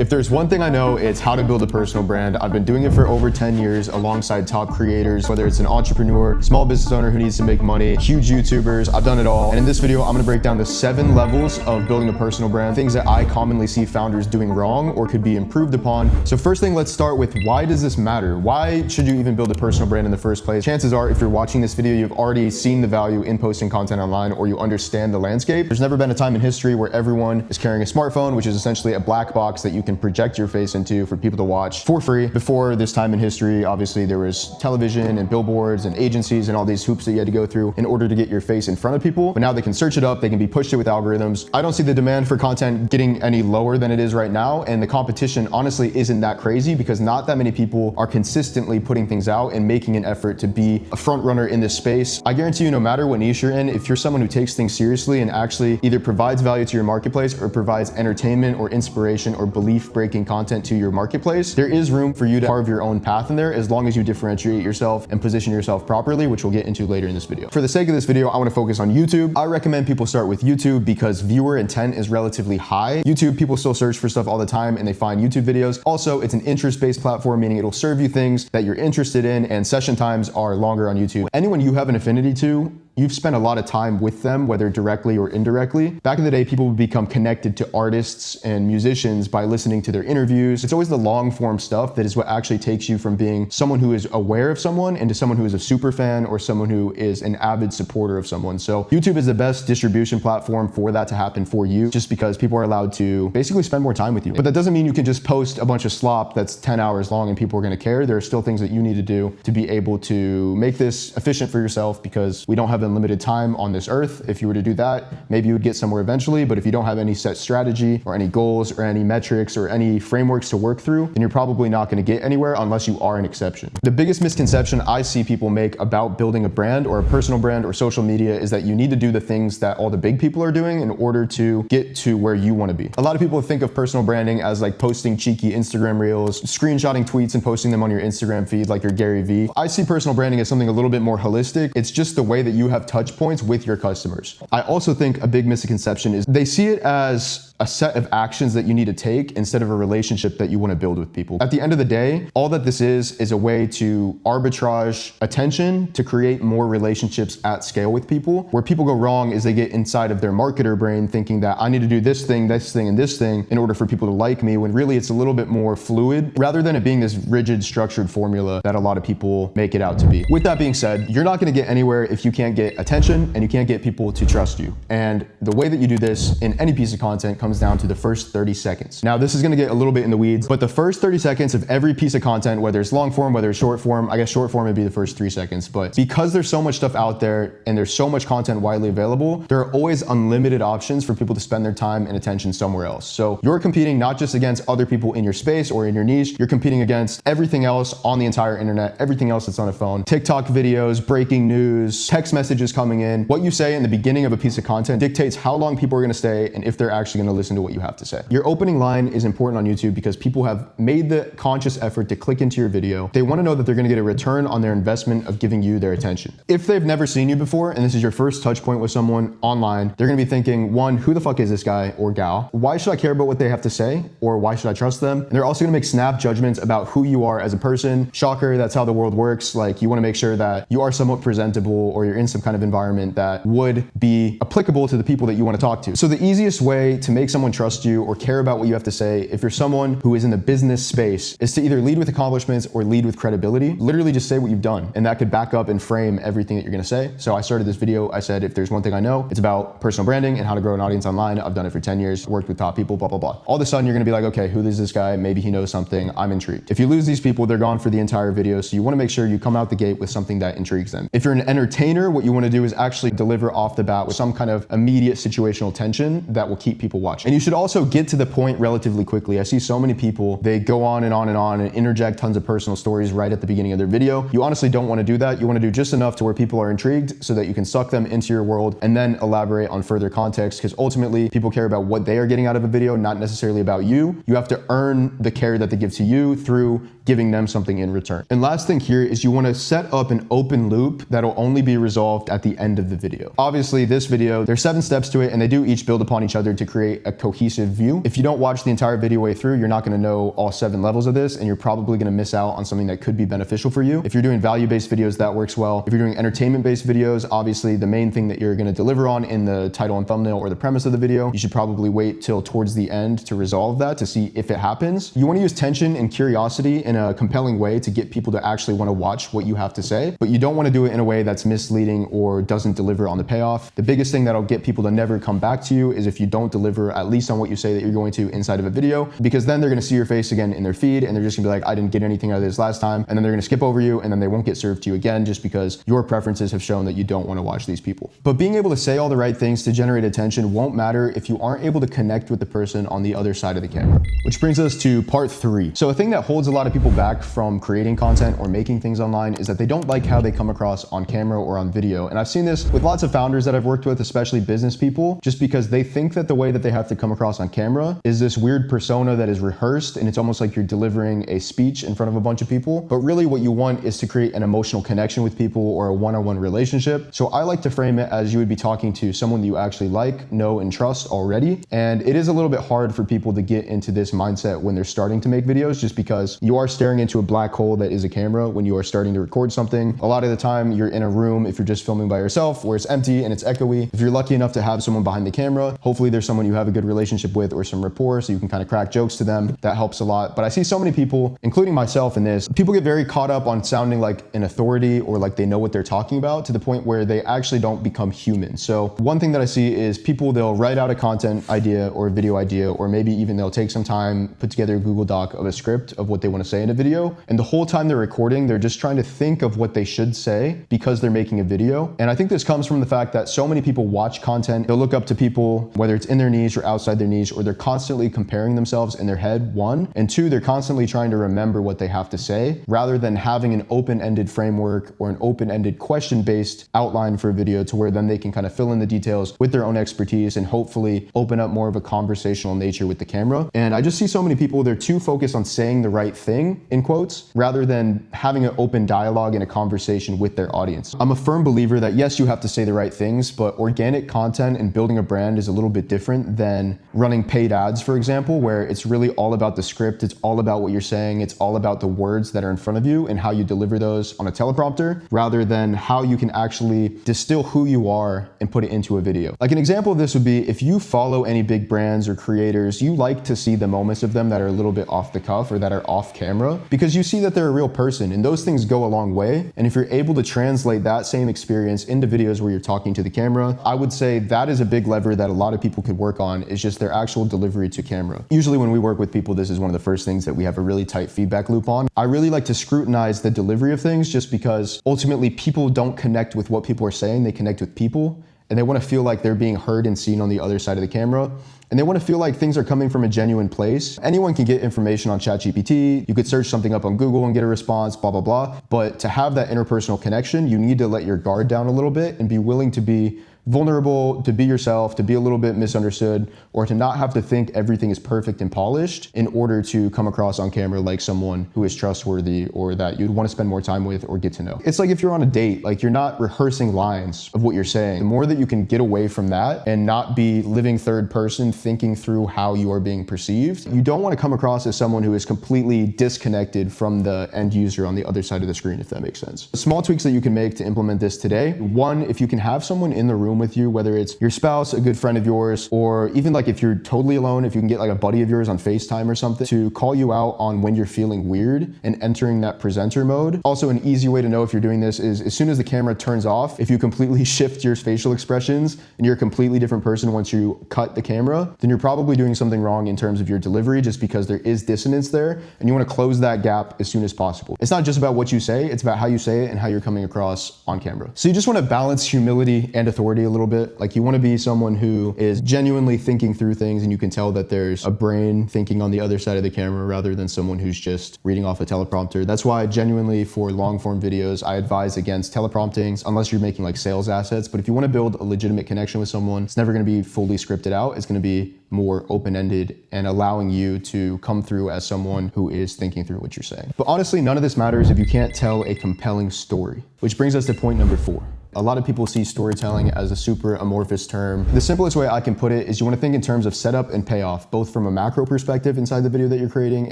If there's one thing I know, it's how to build a personal brand. I've been doing it for over 10 years alongside top creators, whether it's an entrepreneur, small business owner who needs to make money, huge YouTubers, I've done it all. And in this video, I'm gonna break down the 7 levels of building a personal brand, things that I commonly see founders doing wrong or could be improved upon. So first thing, let's start with why does this matter? Why should you even build a personal brand in the first place? Chances are, if you're watching this video, you've already seen the value in posting content online or you understand the landscape. There's never been a time in history where everyone is carrying a smartphone, which is essentially a black box that you can project your face into for people to watch for free. Before this time in history, obviously there was television and billboards and agencies and all these hoops that you had to go through in order to get your face in front of people. But now they can search it up, they can be pushed it with algorithms. I don't see the demand for content getting any lower than it is right now. And the competition honestly isn't that crazy because not that many people are consistently putting things out and making an effort to be a front runner in this space. I guarantee you, no matter what niche you're in, if you're someone who takes things seriously and actually either provides value to your marketplace or provides entertainment or inspiration or belief-breaking content to your marketplace, there is room for you to carve your own path in there as long as you differentiate yourself and position yourself properly, which we'll get into later in this video. For the sake of this video, I want to focus on YouTube. I recommend people start with YouTube because viewer intent is relatively high. YouTube, people still search for stuff all the time and they find YouTube videos. Also, it's an interest-based platform, meaning it'll serve you things that you're interested in, and session times are longer on YouTube. Anyone you have an affinity to, you've spent a lot of time with them, whether directly or indirectly. Back in the day, people would become connected to artists and musicians by listening to their interviews. It's always the long form stuff that is what actually takes you from being someone who is aware of someone into someone who is a super fan or someone who is an avid supporter of someone. So YouTube is the best distribution platform for that to happen for you, just because people are allowed to basically spend more time with you. But that doesn't mean you can just post a bunch of slop that's 10 hours long and people are gonna care. There are still things that you need to do to be able to make this efficient for yourself, because we don't have unlimited time on this earth. If you were to do that, maybe you would get somewhere eventually, but if you don't have any set strategy or any goals or any metrics or any frameworks to work through, then you're probably not going to get anywhere unless you are an exception. The biggest misconception I see people make about building a brand or a personal brand or social media is that you need to do the things that all the big people are doing in order to get to where you want to be. A lot of people think of personal branding as like posting cheeky Instagram reels, screenshotting tweets and posting them on your Instagram feed like you're Gary Vee. I see personal branding as something a little bit more holistic. It's just the way that you have touch points with your customers. I also think a big misconception is they see it as a set of actions that you need to take instead of a relationship that you want to build with people. At the end of the day, all that this is a way to arbitrage attention to create more relationships at scale with people. Where people go wrong is they get inside of their marketer brain thinking that I need to do this thing, and this thing in order for people to like me, when really it's a little bit more fluid rather than it being this rigid, structured formula that a lot of people make it out to be. With that being said, you're not going to get anywhere if you can't get attention and you can't get people to trust you. And the way that you do this in any piece of content comes down to the first 30 seconds. Now, this is gonna get a little bit in the weeds, but the first 30 seconds of every piece of content, whether it's long form, whether it's short form, I guess short form would be the first 3 seconds, but because there's so much stuff out there and there's so much content widely available, there are always unlimited options for people to spend their time and attention somewhere else. So you're competing not just against other people in your space or in your niche, you're competing against everything else on the entire internet, everything else that's on a phone, TikTok videos, breaking news, text messages coming in. What you say in the beginning of a piece of content dictates how long people are gonna stay and if they're actually gonna listen to what you have to say. Your opening line is important on YouTube because people have made the conscious effort to click into your video. They wanna know that they're gonna get a return on their investment of giving you their attention. If they've never seen you before and this is your first touch point with someone online, they're gonna be thinking, one, who the fuck is this guy or gal? Why should I care about what they have to say? Or why should I trust them? And they're also gonna make snap judgments about who you are as a person. Shocker, that's how the world works. Like, you wanna make sure that you are somewhat presentable or you're in some kind of environment that would be applicable to the people that you wanna talk to. So the easiest way to make someone trust you or care about what you have to say, if you're someone who is in the business space, is to either lead with accomplishments or lead with credibility. Literally just say what you've done, and that could back up and frame everything that you're gonna say. So I started this video, I said, if there's one thing I know, it's about personal branding and how to grow an audience online. I've done it for 10 years, worked with top people, blah, blah, blah. All of a sudden you're gonna be like, okay, who is this guy? Maybe he knows something, I'm intrigued. If you lose these people, they're gone for the entire video. So you wanna make sure you come out the gate with something that intrigues them. If you're an entertainer, what you wanna do is actually deliver off the bat with some kind of immediate situational tension that will keep people watching. And you should also get to the point relatively quickly. I see so many people, they go on and on and on and interject tons of personal stories right at the beginning of their video. You honestly don't want to do that. You want to do just enough to where people are intrigued so that you can suck them into your world and then elaborate on further context, because ultimately people care about what they are getting out of a video, not necessarily about you. You have to earn the care that they give to you through giving them something in return. And last thing here is you want to set up an open loop that'll only be resolved at the end of the video. Obviously this video, there's 7 steps to it and they do each build upon each other to create create a cohesive view. If you don't watch the entire video way through, you're not gonna know all 7 levels of this, and you're probably gonna miss out on something that could be beneficial for you. If you're doing value-based videos, that works well. If you're doing entertainment-based videos, obviously the main thing that you're gonna deliver on in the title and thumbnail or the premise of the video, you should probably wait till towards the end to resolve that to see if it happens. You wanna use tension and curiosity in a compelling way to get people to actually wanna watch what you have to say, but you don't wanna do it in a way that's misleading or doesn't deliver on the payoff. The biggest thing that'll get people to never come back to you is if you don't deliver at least on what you say that you're going to inside of a video, because then they're gonna see your face again in their feed and they're just gonna be like, I didn't get anything out of this last time, and then they're gonna skip over you and then they won't get served to you again just because your preferences have shown that you don't wanna watch these people. But being able to say all the right things to generate attention won't matter if you aren't able to connect with the person on the other side of the camera. Which brings us to part 3. So a thing that holds a lot of people back from creating content or making things online is that they don't like how they come across on camera or on video. And I've seen this with lots of founders that I've worked with, especially business people, just because they think that the way that they have to come across on camera is this weird persona that is rehearsed, and it's almost like you're delivering a speech in front of a bunch of people. But really what you want is to create an emotional connection with people or a one-on-one relationship. So I like to frame it as you would be talking to someone that you actually like, know, and trust already. And it is a little bit hard for people to get into this mindset when they're starting to make videos, just because you are staring into a black hole that is a camera when you are starting to record something. A lot of the time you're in a room, if you're just filming by yourself, where it's empty and it's echoey. If you're lucky enough to have someone behind the camera, hopefully there's someone you have a good relationship with or some rapport so you can kind of crack jokes to them. That helps a lot. But I see so many people, including myself in this, people get very caught up on sounding like an authority or like they know what they're talking about, to the point where they actually don't become human. So one thing that I see is people, they'll write out a content idea or a video idea, or maybe even they'll take some time, put together a Google Doc of a script of what they want to say in a video. And the whole time they're recording, they're just trying to think of what they should say because they're making a video. And I think this comes from the fact that so many people watch content, they'll look up to people, whether it's in their niche or outside their niche, or they're constantly comparing themselves in their head, 1, and 2, they're constantly trying to remember what they have to say, rather than having an open-ended framework or an open-ended question-based outline for a video, to where then they can kind of fill in the details with their own expertise and hopefully open up more of a conversational nature with the camera. And I just see so many people, they're too focused on saying the right thing, in quotes, rather than having an open dialogue and a conversation with their audience. I'm a firm believer that yes, you have to say the right things, but organic content and building a brand is a little bit different than running paid ads, for example, where it's really all about the script, it's all about what you're saying, it's all about the words that are in front of you and how you deliver those on a teleprompter, rather than how you can actually distill who you are and put it into a video. Like an example of this would be, if you follow any big brands or creators, you like to see the moments of them that are a little bit off the cuff or that are off camera, because you see that they're a real person, and those things go a long way. And if you're able to translate that same experience into videos where you're talking to the camera, I would say that is a big lever that a lot of people could work on, is just their actual delivery to camera. Usually when we work with people, this is one of the first things that we have a really tight feedback loop on. I really like to scrutinize the delivery of things, just because ultimately people don't connect with what people are saying, they connect with people, and they want to feel like they're being heard and seen on the other side of the camera. And they want to feel like things are coming from a genuine place. Anyone can get information on ChatGPT. You could search something up on Google and get a response, blah, blah, blah. But to have that interpersonal connection, you need to let your guard down a little bit and be willing to be vulnerable, to be yourself, to be a little bit misunderstood, or to not have to think everything is perfect and polished in order to come across on camera like someone who is trustworthy or that you'd want to spend more time with or get to know. It's like if you're on a date, like you're not rehearsing lines of what you're saying. The more that you can get away from that and not be living third person thinking through how you are being perceived, you don't want to come across as someone who is completely disconnected from the end user on the other side of the screen, if that makes sense. Small tweaks that you can make to implement this today. 1, if you can have someone in the room with you, whether it's your spouse, a good friend of yours, or even like if you're totally alone, if you can get like a buddy of yours on FaceTime or something to call you out on when you're feeling weird and entering that presenter mode. Also, an easy way to know if you're doing this is as soon as the camera turns off, if you completely shift your facial expressions and you're a completely different person once you cut the camera, then you're probably doing something wrong in terms of your delivery, just because there is dissonance there and you want to close that gap as soon as possible. It's not just about what you say, it's about how you say it and how you're coming across on camera. So you just want to balance humility and authority a little bit. Like you want to be someone who is genuinely thinking through things and you can tell that there's a brain thinking on the other side of the camera, rather than someone who's just reading off a teleprompter. That's why genuinely for long form videos, I advise against teleprompting unless you're making like sales assets. But if you want to build a legitimate connection with someone, it's never going to be fully scripted out. It's going to be more open-ended and allowing you to come through as someone who is thinking through what you're saying. But honestly, none of this matters if you can't tell a compelling story, which brings us to point number 4. A lot of people see storytelling as a super amorphous term. The simplest way I can put it is you want to think in terms of setup and payoff, both from a macro perspective inside the video that you're creating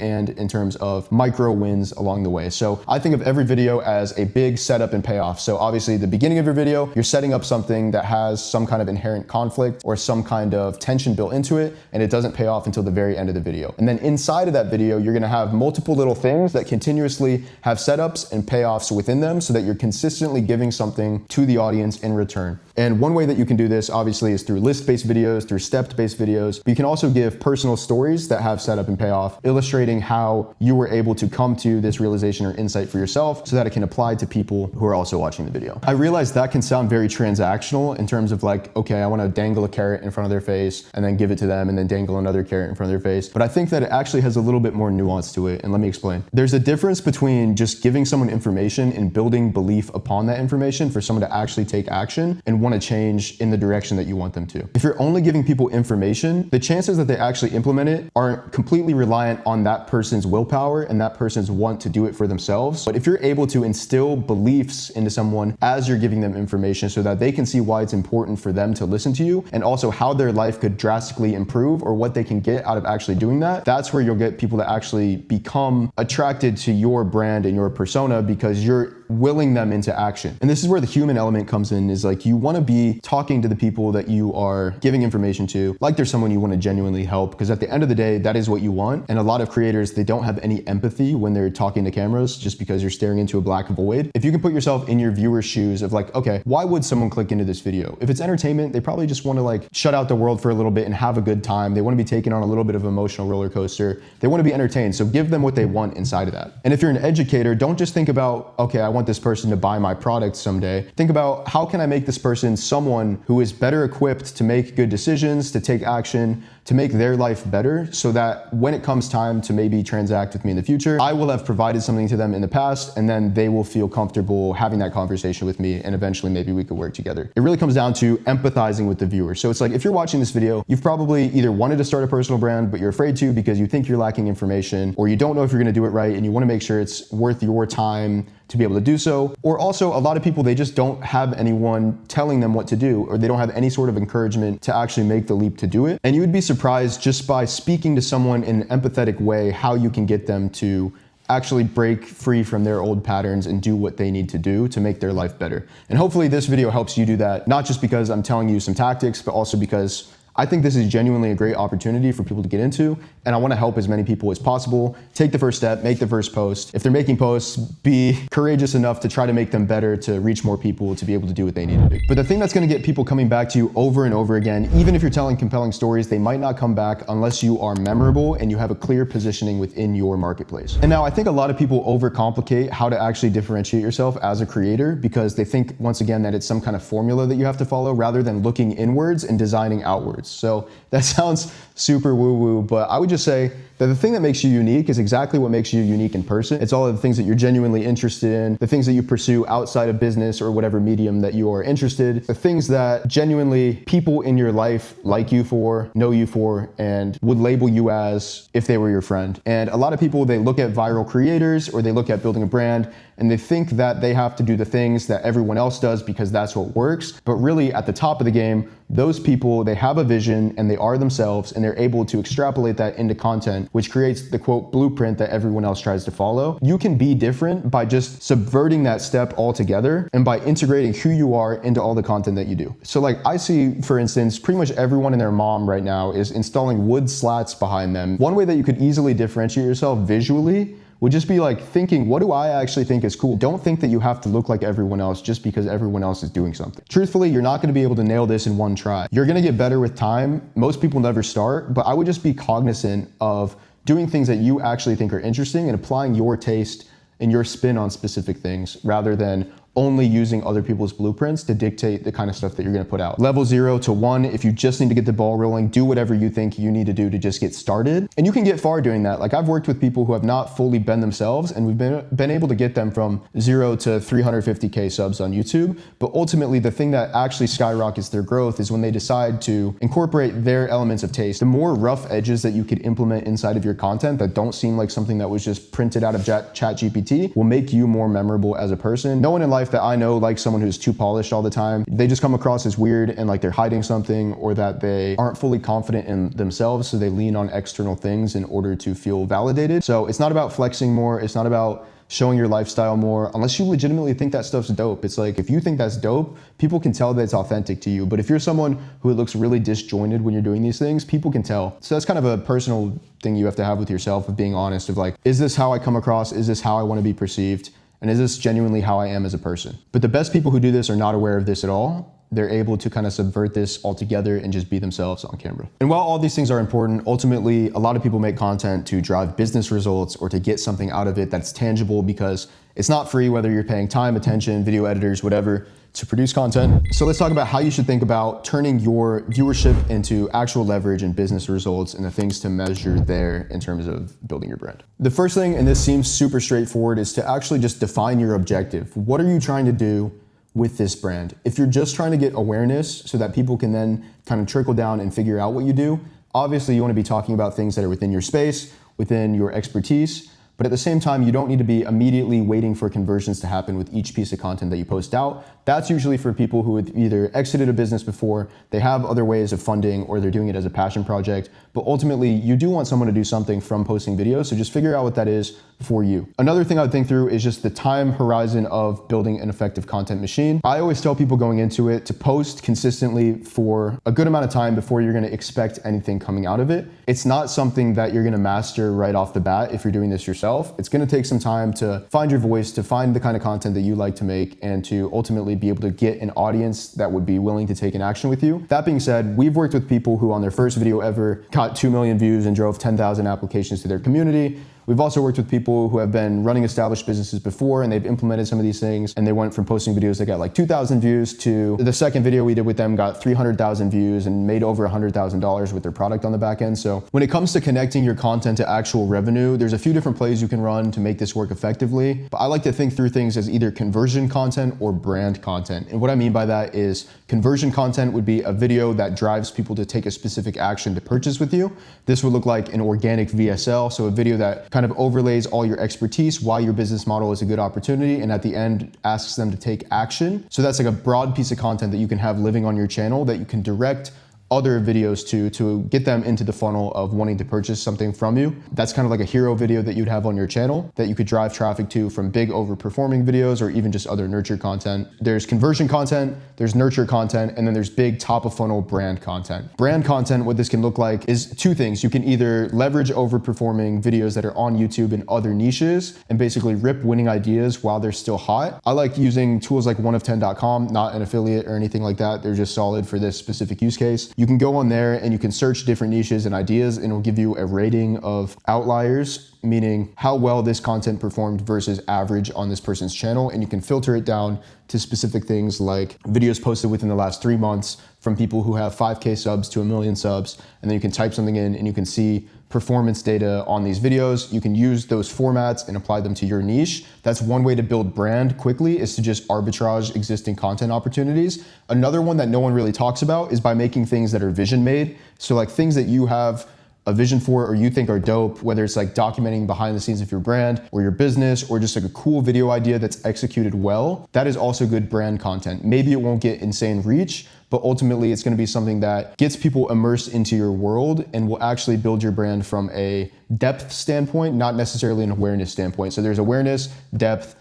and in terms of micro wins along the way. So I think of every video as a big setup and payoff. So obviously the beginning of your video, you're setting up something that has some kind of inherent conflict or some kind of tension built into it, and it doesn't pay off until the very end of the video. And then inside of that video, you're gonna have multiple little things that continuously have setups and payoffs within them so that you're consistently giving something to the audience in return. And one way that you can do this obviously is through list-based videos, through stepped-based videos, but you can also give personal stories that have setup and payoff, illustrating how you were able to come to this realization or insight for yourself so that it can apply to people who are also watching the video. I realize that can sound very transactional in terms of like, okay, I wanna dangle a carrot in front of their face and then give it to them and then dangle another carrot in front of their face. But I think that it actually has a little bit more nuance to it, and let me explain. There's a difference between just giving someone information and building belief upon that information for someone to actually take action and want to change in the direction that you want them to. If you're only giving people information, the chances that they actually implement it are completely reliant on that person's willpower and that person's want to do it for themselves. But if you're able to instill beliefs into someone as you're giving them information so that they can see why it's important for them to listen to you and also how their life could drastically improve or what they can get out of actually doing that, that's where you'll get people to actually become attracted to your brand and your persona because you're willing them into action. And this is where the human element comes in, is like you want to be talking to the people that you are giving information to like there's someone you want to genuinely help, because at the end of the day, that is what you want. And a lot of creators, they don't have any empathy when they're talking to cameras just because you're staring into a black void. If you can put yourself in your viewer's shoes of like, okay, why would someone click into this video? If it's entertainment, they probably just want to like shut out the world for a little bit and have a good time. They want to be taken on a little bit of an emotional roller coaster. They want to be entertained. So give them what they want inside of that. And if you're an educator, don't just think about, okay, I want this person to buy my product someday. Think about, how can I make this person someone who is better equipped to make good decisions, to take action, to make their life better, so that when it comes time to maybe transact with me in the future, I will have provided something to them in the past, and then they will feel comfortable having that conversation with me, and eventually maybe we could work together. It really comes down to empathizing with the viewer. So it's like, if you're watching this video, you've probably either wanted to start a personal brand, but you're afraid to because you think you're lacking information, or you don't know if you're gonna do it right, and you wanna make sure it's worth your time to be able to do so. Or also, a lot of people, they just don't have anyone telling them what to do, or they don't have any sort of encouragement to actually make the leap to do it. And you would be surprised just by speaking to someone in an empathetic way, how you can get them to actually break free from their old patterns and do what they need to do to make their life better. And hopefully this video helps you do that, not just because I'm telling you some tactics, but also because I think this is genuinely a great opportunity for people to get into, and I want to help as many people as possible. Take the first step, make the first post. If they're making posts, be courageous enough to try to make them better, to reach more people, to be able to do what they need to do. But the thing that's going to get people coming back to you over and over again, even if you're telling compelling stories, they might not come back unless you are memorable and you have a clear positioning within your marketplace. And now I think a lot of people overcomplicate how to actually differentiate yourself as a creator, because they think, once again, that it's some kind of formula that you have to follow rather than looking inwards and designing outwards. So that sounds super woo-woo, but I would just say that the thing that makes you unique is exactly what makes you unique in person. It's all of the things that you're genuinely interested in, the things that you pursue outside of business or whatever medium that you are interested, the things that genuinely people in your life like you for, know you for, and would label you as if they were your friend. And a lot of people, they look at viral creators or they look at building a brand and they think that they have to do the things that everyone else does because that's what works. But really, at the top of the game, those people, they have a vision and they are themselves, and they're able to extrapolate that into content, which creates the quote blueprint that everyone else tries to follow. You can be different by just subverting that step altogether and by integrating who you are into all the content that you do. So like, I see, for instance, pretty much everyone and their mom right now is installing wood slats behind them. One way that you could easily differentiate yourself visually would just be like thinking, what do I actually think is cool? Don't think that you have to look like everyone else just because everyone else is doing something. Truthfully, you're not gonna be able to nail this in one try. You're gonna get better with time. Most people never start, but I would just be cognizant of doing things that you actually think are interesting and applying your taste and your spin on specific things rather than only using other people's blueprints to dictate the kind of stuff that you're gonna put out. Level 0 to 1, if you just need to get the ball rolling, do whatever you think you need to do to just get started. And you can get far doing that. Like, I've worked with people who have not fully been themselves, and we've been able to get them from 0 to 350K subs on YouTube. But ultimately, the thing that actually skyrockets their growth is when they decide to incorporate their elements of taste. The more rough edges that you could implement inside of your content that don't seem like something that was just printed out of ChatGPT will make you more memorable as a person. No one in life life that I know likes someone who's too polished all the time. They just come across as weird and like they're hiding something, or that they aren't fully confident in themselves, so they lean on external things in order to feel validated. So it's not about flexing more. It's not about showing your lifestyle more, unless you legitimately think that stuff's dope. It's like, if you think that's dope, people can tell that it's authentic to you. But if you're someone who looks really disjointed when you're doing these things, people can tell. So that's kind of a personal thing you have to have with yourself, of being honest, of like, is this how I come across? Is this how I want to be perceived? And is this genuinely how I am as a person? But the best people who do this are not aware of this at all. They're able to kind of subvert this altogether and just be themselves on camera. And while all these things are important, ultimately, a lot of people make content to drive business results or to get something out of it that's tangible, because it's not free, whether you're paying time, attention, video editors, whatever, to produce content. So let's talk about how you should think about turning your viewership into actual leverage and business results, and the things to measure there in terms of building your brand. The first thing, and this seems super straightforward, is to actually just define your objective. What are you trying to do with this brand? If you're just trying to get awareness so that people can then kind of trickle down and figure out what you do, obviously you want to be talking about things that are within your space, within your expertise. But at the same time, you don't need to be immediately waiting for conversions to happen with each piece of content that you post out. That's usually for people who have either exited a business before, they have other ways of funding, or they're doing it as a passion project. But ultimately, you do want someone to do something from posting videos, so just figure out what that is for you. Another thing I would think through is just the time horizon of building an effective content machine. I always tell people going into it to post consistently for a good amount of time before you're gonna expect anything coming out of it. It's not something that you're gonna master right off the bat if you're doing this yourself. It's gonna take some time to find your voice, to find the kind of content that you like to make, and to ultimately be able to get an audience that would be willing to take an action with you. That being said, we've worked with people who on their first video ever got 2 million views and drove 10,000 applications to their community. We've also worked with people who have been running established businesses before, and they've implemented some of these things, and they went from posting videos that got like 2,000 views to the second video we did with them got 300,000 views and made over $100,000 with their product on the back end. So when it comes to connecting your content to actual revenue, there's a few different plays you can run to make this work effectively. But I like to think through things as either conversion content or brand content. And what I mean by that is, conversion content would be a video that drives people to take a specific action to purchase with you. This would look like an organic VSL, so a video that kind of overlays all your expertise, why your business model is a good opportunity, and at the end asks them to take action. So that's like a broad piece of content that you can have living on your channel that you can direct other videos to get them into the funnel of wanting to purchase something from you. That's kind of like a hero video that you'd have on your channel that you could drive traffic to from big overperforming videos, or even just other nurture content. There's conversion content, there's nurture content, and then there's big top of funnel brand content. Brand content, what this can look like is two things. You can either leverage overperforming videos that are on YouTube and other niches and basically rip winning ideas while they're still hot. I like using tools like oneof10.com, not an affiliate or anything like that. They're just solid for this specific use case. You can go on there and you can search different niches and ideas, and it'll give you a rating of outliers, meaning how well this content performed versus average on this person's channel. And you can filter it down to specific things like videos posted within the last 3 months from people who have 5K subs to 1 million subs. And then you can type something in and you can see performance data on these videos. You can use those formats and apply them to your niche. That's one way to build brand quickly, is to just arbitrage existing content opportunities. Another one that no one really talks about is by making things that are vision made. So like things that you have a vision for or you think are dope, whether it's like documenting behind the scenes of your brand or your business, or just like a cool video idea that's executed well. That is also good brand content. Maybe it won't get insane reach, but ultimately it's going to be something that gets people immersed into your world and will actually build your brand from a depth standpoint, not necessarily an awareness standpoint. So there's awareness, depth,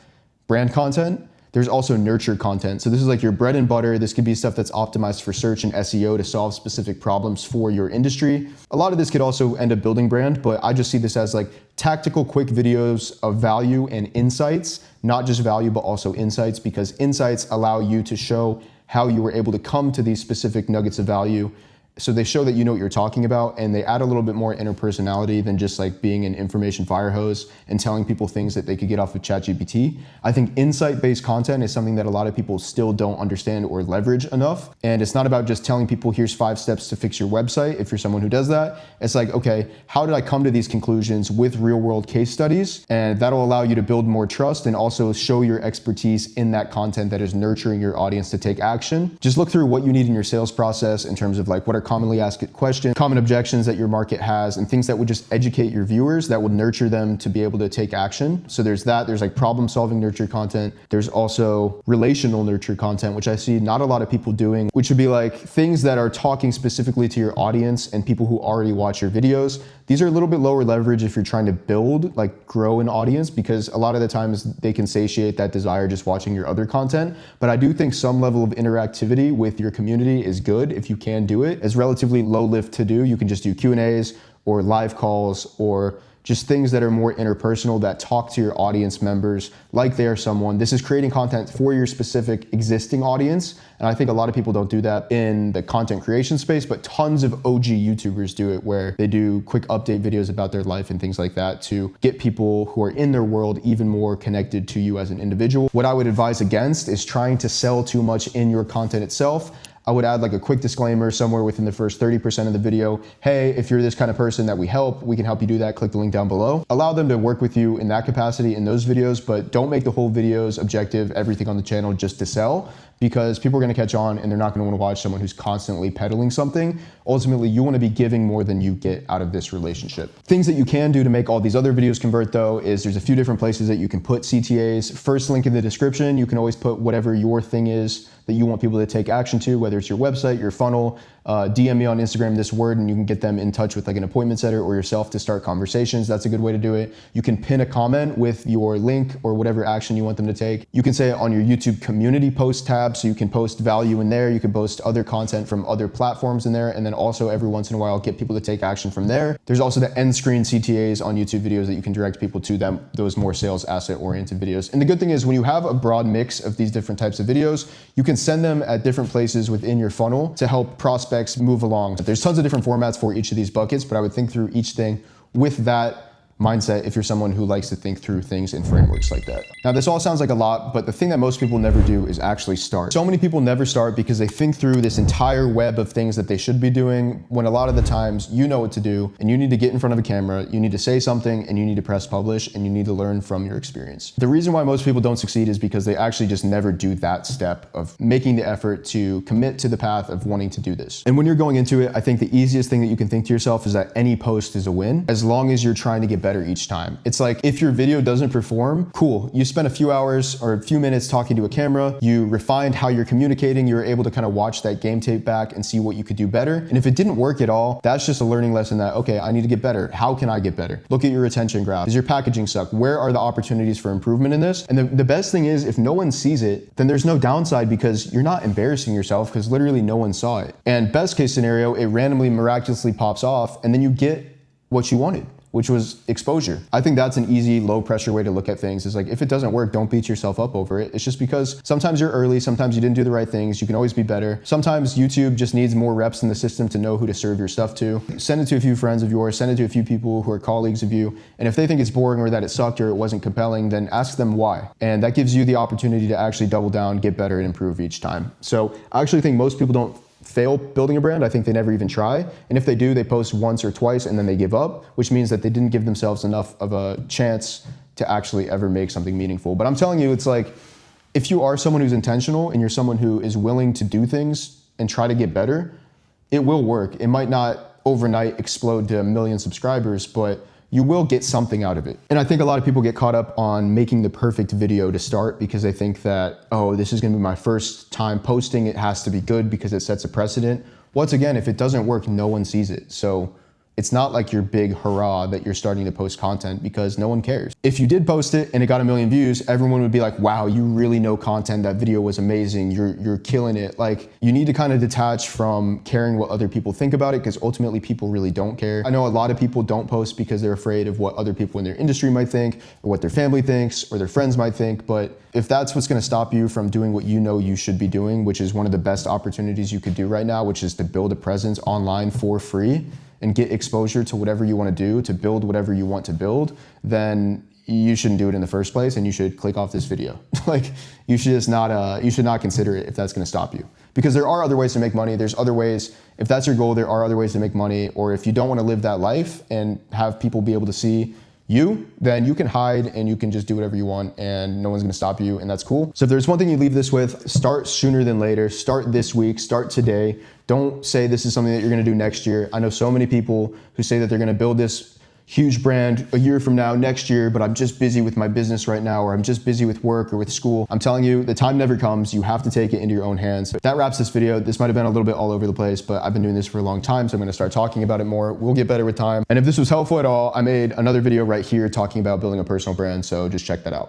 brand content. There's also nurture content. So this is like your bread and butter. This could be stuff that's optimized for search and SEO to solve specific problems for your industry. A lot of this could also end up building brand, but I just see this as like tactical, quick videos of value and insights, not just value, but also insights, because insights allow you to show how you were able to come to these specific nuggets of value. So they show that you know what you're talking about, and they add a little bit more interpersonality than just like being an information fire hose and telling people things that they could get off of ChatGPT. I think insight-based content is something that a lot of people still don't understand or leverage enough. And it's not about just telling people, here's 5 steps to fix your website. If you're someone who does that, it's like, okay, how did I come to these conclusions with real world case studies? And that'll allow you to build more trust and also show your expertise in that content that is nurturing your audience to take action. Just look through what you need in your sales process in terms of like, what are commonly asked questions, common objections that your market has, and things that would just educate your viewers that would nurture them to be able to take action. So there's that, there's like problem solving nurture content. There's also relational nurture content, which I see not a lot of people doing, which would be like things that are talking specifically to your audience and people who already watch your videos. These are a little bit lower leverage if you're trying to build, like grow an audience, because a lot of the times they can satiate that desire just watching your other content. But I do think some level of interactivity with your community is good if you can do it. It's relatively low lift to do. You can just do Q&As or live calls or just things that are more interpersonal that talk to your audience members like they are someone. This is creating content for your specific existing audience. And I think a lot of people don't do that in the content creation space, but tons of OG YouTubers do it, where they do quick update videos about their life and things like that to get people who are in their world even more connected to you as an individual. What I would advise against is trying to sell too much in your content itself. I would add like a quick disclaimer somewhere within the first 30% of the video. Hey, if you're this kind of person that we can help you do that. Click the link down below. Allow them to work with you in that capacity in those videos, but don't make the whole video's objective, everything on the channel, just to sell, because people are going to catch on and they're not going to want to watch someone who's constantly peddling something. Ultimately, you want to be giving more than you get out of this relationship. Things that you can do to make all these other videos convert, though, is there's a few different places that you can put CTAs. First link in the description, you can always put whatever your thing is that you want people to take action to, whether it's your website, your funnel. DM me on Instagram this word and you can get them in touch with like an appointment setter or yourself to start conversations. That's a good way to do it. You can pin a comment with your link or whatever action you want them to take. You can say it on your YouTube community post tab, so you can post value in there. You can post other content from other platforms in there, and then also every once in a while get people to take action from there. There's also the end screen CTAs on YouTube videos that you can direct people to them, those more sales asset oriented videos. And the good thing is when you have a broad mix of these different types of videos, you can send them at different places within your funnel to help prospects move along. There's tons of different formats for each of these buckets, but I would think through each thing with that mindset if you're someone who likes to think through things in frameworks like that. Now, this all sounds like a lot, but the thing that most people never do is actually start. So many people never start because they think through this entire web of things that they should be doing, when a lot of the times you know what to do and you need to get in front of a camera, you need to say something, and you need to press publish, and you need to learn from your experience. The reason why most people don't succeed is because they actually just never do that step of making the effort to commit to the path of wanting to do this. And when you're going into it, I think the easiest thing that you can think to yourself is that any post is a win, as long as you're trying to get better each time. It's like if your video doesn't perform, cool. You spent a few hours or a few minutes talking to a camera, you refined how you're communicating, you're able to kind of watch that game tape back and see what you could do better. And if it didn't work at all, that's just a learning lesson that, okay, I need to get better. How can I get better? Look at your retention graph. Does your packaging suck? Where are the opportunities for improvement in this? And the best thing is, if no one sees it, then there's no downside because you're not embarrassing yourself because literally no one saw it. And best case scenario, it randomly miraculously pops off and then you get what you wanted, which was exposure. I think that's an easy, low pressure way to look at things. Is like, if it doesn't work, don't beat yourself up over it. It's just because sometimes you're early, sometimes you didn't do the right things. You can always be better. Sometimes YouTube just needs more reps in the system to know who to serve your stuff to. Send it to a few friends of yours, send it to a few people who are colleagues of you. And if they think it's boring or that it sucked or it wasn't compelling, then ask them why. And that gives you the opportunity to actually double down, get better, and improve each time. So I actually think most people don't fail building a brand. I think they never even try. And if they do, they post once or twice and then they give up, which means that they didn't give themselves enough of a chance to actually ever make something meaningful. But I'm telling you, it's like, if you are someone who's intentional and you're someone who is willing to do things and try to get better, it will work. It might not overnight explode to 1 million subscribers, but you will get something out of it. And I think a lot of people get caught up on making the perfect video to start because they think that, oh, this is gonna be my first time posting, it has to be good because it sets a precedent. Once again, if it doesn't work, no one sees it. So it's not like your big hurrah that you're starting to post content because no one cares. If you did post it and it got 1 million views, everyone would be like, wow, you really know content. That video was amazing. You're killing it. Like, you need to kind of detach from caring what other people think about it because ultimately people really don't care. I know a lot of people don't post because they're afraid of what other people in their industry might think or what their family thinks or their friends might think. But if that's what's going to stop you from doing what you know you should be doing, which is one of the best opportunities you could do right now, which is to build a presence online for free and get exposure to whatever you want to do, to build whatever you want to build, then you shouldn't do it in the first place and you should click off this video. Like, you should just not, you should not consider it if that's going to stop you. Because there are other ways to make money. There's other ways, if that's your goal, there are other ways to make money. Or if you don't want to live that life and have people be able to see you, then you can hide and you can just do whatever you want and no one's gonna stop you, and that's cool. So if there's one thing you leave this with, start sooner than later. Start this week, start today. Don't say this is something that you're gonna do next year. I know so many people who say that they're gonna build this huge brand a year from now, next year, but I'm just busy with my business right now, or I'm just busy with work or with school. I'm telling you, the time never comes. You have to take it into your own hands. That wraps this video. This might've been a little bit all over the place, but I've been doing this for a long time, so I'm gonna start talking about it more. We'll get better with time. And if this was helpful at all, I made another video right here talking about building a personal brand, so just check that out.